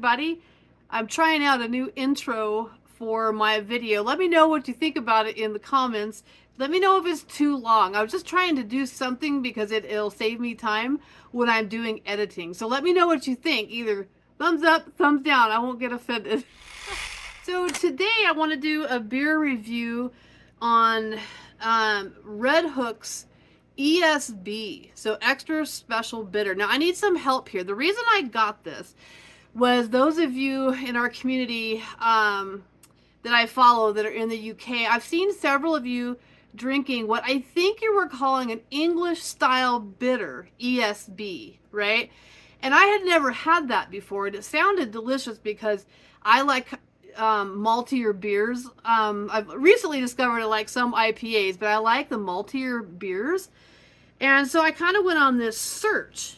everybody. I'm trying out a new intro for my video. Let me know what you think about it in the comments. Let me know if it's too long. I was just trying to do something because it'll save me time when I'm doing editing. So let me know what you think. Either thumbs up, thumbs down. I won't get offended. So today I want to do a beer review on Red Hook's ESB, so extra special bitter. Now I need some help here. The reason I got this was those of you in our community that I follow that are in the UK, I've seen several of you drinking what I think you were calling an English style bitter, ESB, right? And I had never had that before, and it sounded delicious because I like maltier beers. I've recently discovered I like some IPAs, but I like the maltier beers. And so I kind of went on this search.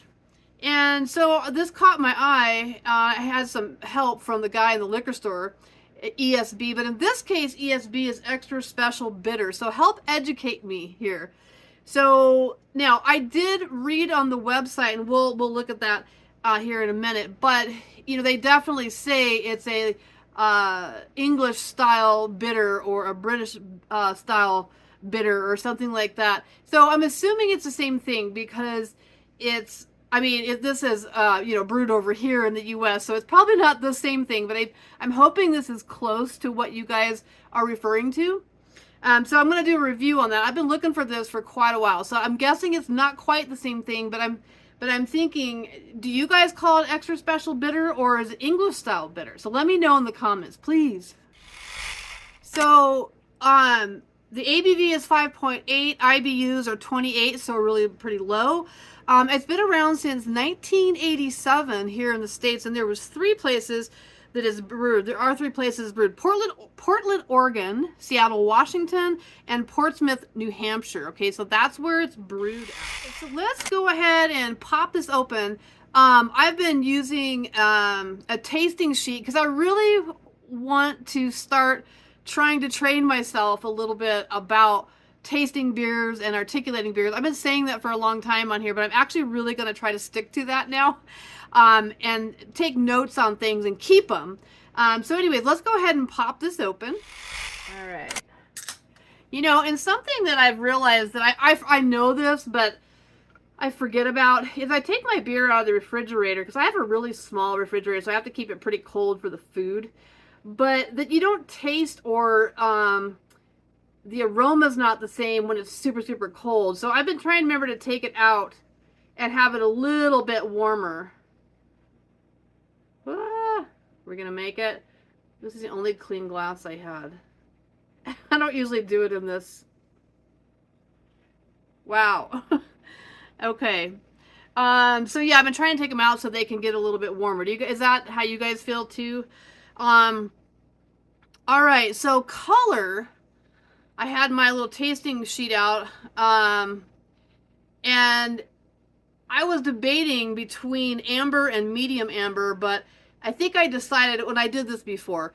And so this caught my eye. I had some help from the guy in the liquor store, ESB. But in this case, ESB is extra special bitter. So help educate me here. So now I did read on the website, and we'll look at that here in a minute. But, you know, they definitely say it's a English style bitter or a British style bitter or something like that. So I'm assuming it's the same thing because it's, I mean, this is, you know, brewed over here in the US, so it's probably not the same thing, but I'm hoping this is close to what you guys are referring to. So I'm going to do a review on that. I've been looking for this for quite a while, so I'm guessing it's not quite the same thing, but I'm thinking, do you guys call it extra special bitter or is it English style bitter? So let me know in the comments, please. So, the ABV is 5.8, IBUs are 28, so really pretty low. It's been around since 1987 here in the States, and there was 3 places that is brewed. There are 3 places brewed: Portland, Oregon, Seattle, Washington, and Portsmouth, New Hampshire. Okay, so that's where it's brewed at. So let's go ahead and pop this open. I've been using a tasting sheet because I really want to start trying to train myself a little bit about tasting beers and articulating beers. I've been saying that for a long time on here, but I'm actually really going to try to stick to that now and take notes on things and keep them. So anyways, let's go ahead and pop this open. All right. You know, and something that I've realized that I know this, but I forget about is I take my beer out of the refrigerator because I have a really small refrigerator, so I have to keep it pretty cold for the food. But that you don't taste or the aroma's not the same when it's super, super cold. So I've been trying to remember to take it out and have it a little bit warmer. We're going to make it. This is the only clean glass I had. I don't usually do it in this. Wow. Okay. So yeah, I've been trying to take them out so they can get a little bit warmer. Is that how you guys feel too? All right, so color, I had my little tasting sheet out, and I was debating between amber and medium amber, but I think I decided when I did this before,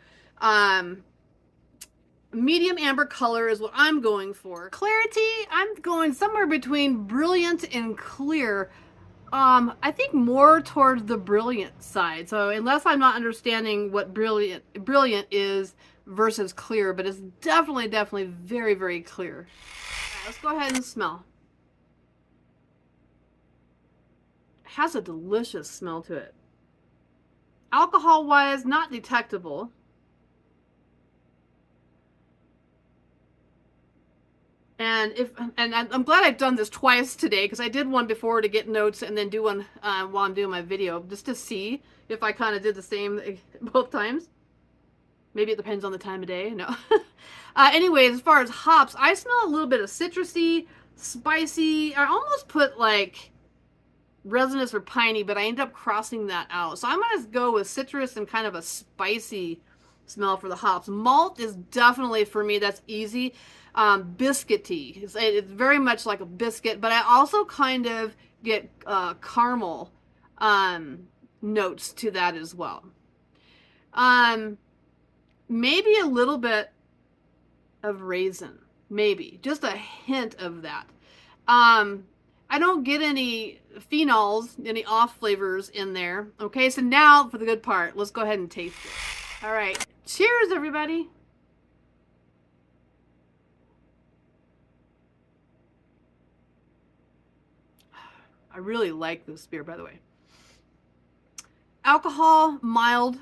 medium amber color is what I'm going for. Clarity, I'm going somewhere between brilliant and clear. I think more towards the brilliant side. So unless I'm not understanding what brilliant is versus clear, but it's definitely very, very clear. Right, let's go ahead and smell. It has a delicious smell to it. Alcohol-wise, not detectable. And I'm glad I've done this twice today because I did one before to get notes and then do one while I'm doing my video just to see if I kind of did the same both times. Maybe it depends on the time of day. No. Anyways, as far as hops, I smell a little bit of citrusy, spicy. I almost put like resinous or piney, but I end up crossing that out. So I'm going to go with citrus and kind of a spicy smell for the hops. Malt is definitely, for me, that's easy. Biscuity. It's very much like a biscuit, but I also kind of get caramel notes to that as well. Maybe a little bit of raisin. Maybe. Just a hint of that. I don't get any phenols, any off flavors in there. Okay, so now for the good part. Let's go ahead and taste it. All right. Cheers, everybody. I really like this beer, by the way. Alcohol, mild.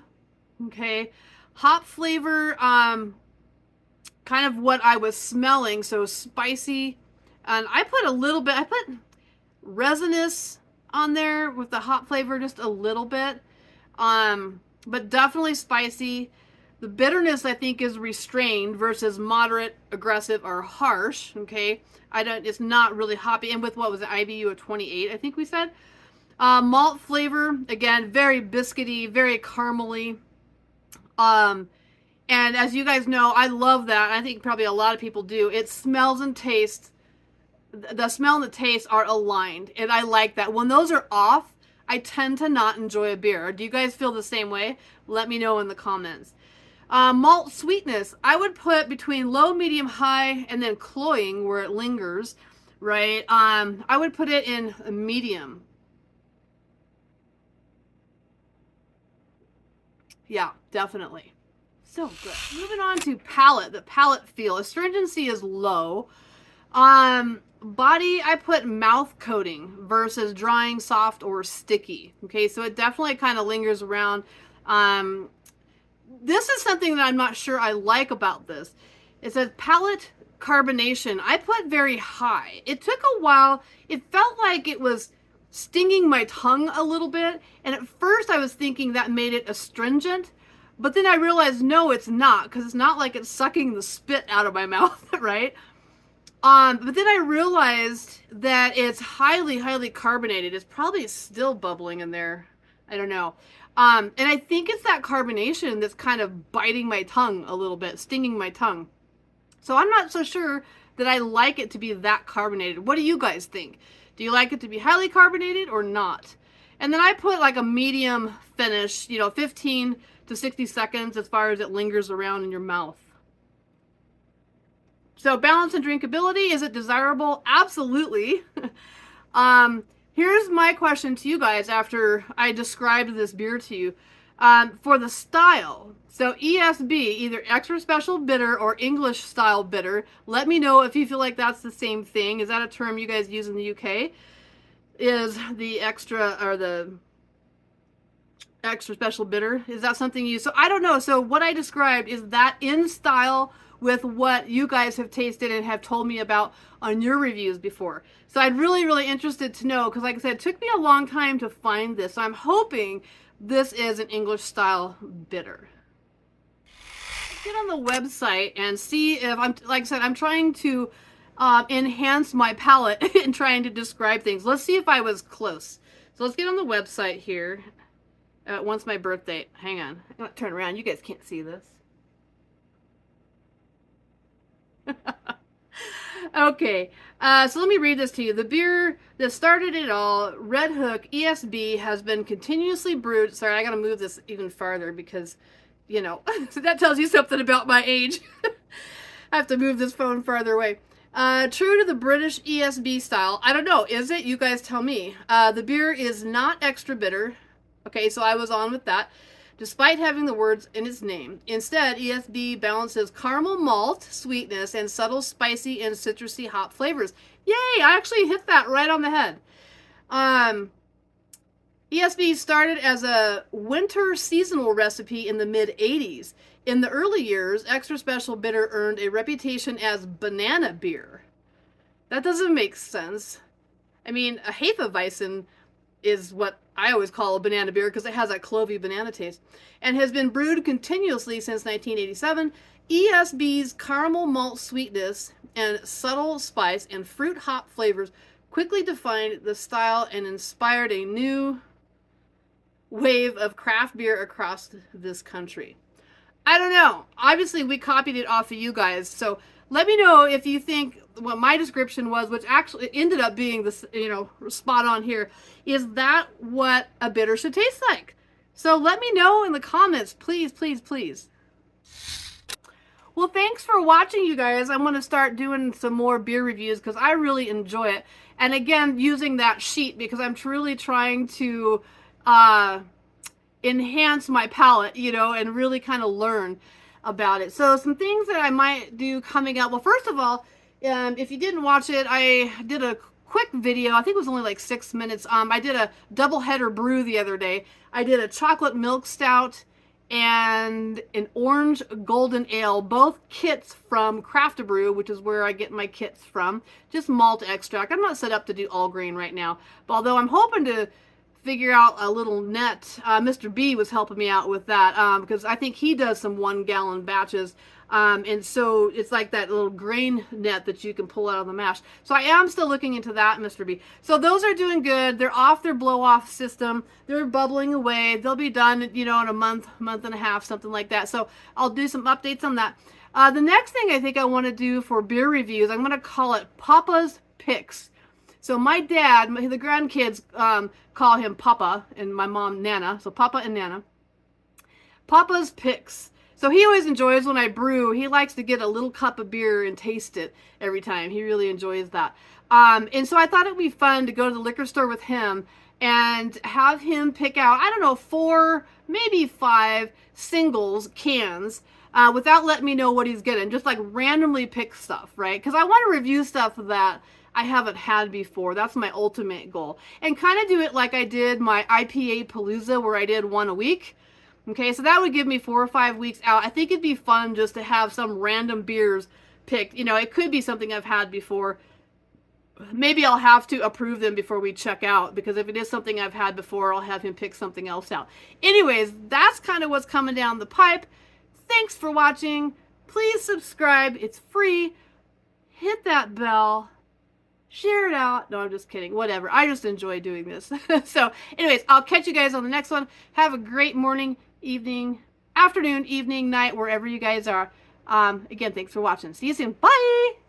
Okay. Hop flavor, kind of what I was smelling, so spicy. And I put a little bit, I put resinous on there with the hop flavor, just a little bit. But definitely spicy. The bitterness, I think, is restrained versus moderate, aggressive, or harsh. Okay, it's not really hoppy. And with what was it, IBU of 28, I think we said. Malt flavor, again, very biscuity, very caramely. And as you guys know, I love that. I think probably a lot of people do. It smells and tastes. The smell and the taste are aligned, and I like that. When those are off, I tend to not enjoy a beer. Do you guys feel the same way? Let me know in the comments. Malt sweetness, I would put between low, medium, high, and then cloying where it lingers, right? I would put it in a medium. Yeah, definitely. So good. Moving on to palate, the palate feel. Astringency is low. Body, I put mouth coating versus drying, soft, or sticky. Okay, so it definitely kind of lingers around. This is something that I'm not sure I like about this. It says palate carbonation. I put very high. It took a while. It felt like it was stinging my tongue a little bit. And at first I was thinking that made it astringent. But then I realized, no, it's not. Because it's not like it's sucking the spit out of my mouth, right? But then I realized that it's highly, highly carbonated. It's probably still bubbling in there. I don't know. And I think it's that carbonation that's kind of biting my tongue a little bit, stinging my tongue. So I'm not so sure that I like it to be that carbonated. What do you guys think? Do you like it to be highly carbonated or not? And then I put like a medium finish, 15 to 60 seconds as far as it lingers around in your mouth. So balance and drinkability, is it desirable? Absolutely. Here's my question to you guys after I described this beer to you. For the style, so ESB, either extra special bitter or English style bitter. Let me know if you feel like that's the same thing. Is that a term you guys use in the UK? Is the extra or the extra special bitter? Is that something you... So I don't know. So what I described, is that in style with what you guys have tasted and have told me about on your reviews before? So I'd really interested to know, because like I said, it took me a long time to find this. So I'm hoping this is an English style bitter. Let's get on the website and see if like I said, I'm trying to enhance my palate in trying to describe things. Let's see if I was close. So let's get on the website here. Once my birthday. Hang on. I'm going to turn around. You guys can't see this. Okay, so let me read this to you. The beer that started it all, Red Hook ESB, has been continuously brewed. Sorry, I gotta move this even farther because, so that tells you something about my age. I have to move this phone farther away. True to the British ESB style. I don't know, is it? You guys tell me. The beer is not extra bitter. Okay, so I was on with that. Despite having the words in its name. Instead, ESB balances caramel malt sweetness and subtle spicy and citrusy hop flavors. Yay! I actually hit that right on the head. ESB started as a winter seasonal recipe in the mid-'80s. In the early years, extra special bitter earned a reputation as banana beer. That doesn't make sense. I mean, a Hefeweizen is what I always call a banana beer because it has that clovey banana taste, and has been brewed continuously since 1987. ESB's caramel malt sweetness and subtle spice and fruit hop flavors quickly defined the style and inspired a new wave of craft beer across this country. I don't know. Obviously, we copied it off of you guys, so let me know if you think what my description was, which actually ended up being this, spot on here. Is that what a bitter should taste like? So let me know in the comments, please, please, please. Well, thanks for watching, you guys. I'm going to start doing some more beer reviews because I really enjoy it. And again, using that sheet because I'm truly trying to uh, enhance my palate, you know, and really kind of learn about it. So some things that I might do coming up. Well, first of all, if you didn't watch it, I did a quick video. I think it was only like 6 minutes. I did a double header brew the other day. I did a chocolate milk stout and an orange golden ale, both kits from Craft Brew, which is where I get my kits from. Just malt extract. I'm not set up to do all grain right now, but although I'm hoping to figure out a little net. Mr. B was helping me out with that because I think he does some 1-gallon batches. And so it's like that little grain net that you can pull out of the mash. So I am still looking into that, Mr. B. So those are doing good. They're off their blow-off system. They're bubbling away. They'll be done, you know, in a month and a half, something like that. So I'll do some updates on that. The next thing I think I want to do for beer reviews, I'm going to call it Papa's Picks. So my dad, the grandkids call him Papa, and my mom Nana. So Papa and Nana. Papa's Picks. So he always enjoys when I brew. He likes to get a little cup of beer and taste it every time. He really enjoys that. And so I thought it would be fun to go to the liquor store with him and have him pick out, I don't know, 4, maybe 5 singles cans without letting me know what he's getting. Just like randomly pick stuff, right? Because I want to review stuff that I haven't had before. That's my ultimate goal. And kind of do it like I did my IPA Palooza where I did 1 a week. Okay, so that would give me 4 or 5 weeks out. I think it'd be fun just to have some random beers picked. You know, it could be something I've had before. Maybe I'll have to approve them before we check out, because if it is something I've had before, I'll have him pick something else out. Anyways, that's kind of what's coming down the pipe. Thanks for watching. Please subscribe. It's free. Hit that bell. Share it out. No, I'm just kidding. Whatever. I just enjoy doing this. So, anyways, I'll catch you guys on the next one. Have a great morning, evening, afternoon, evening, night, wherever you guys are. Again, thanks for watching. See you soon. Bye!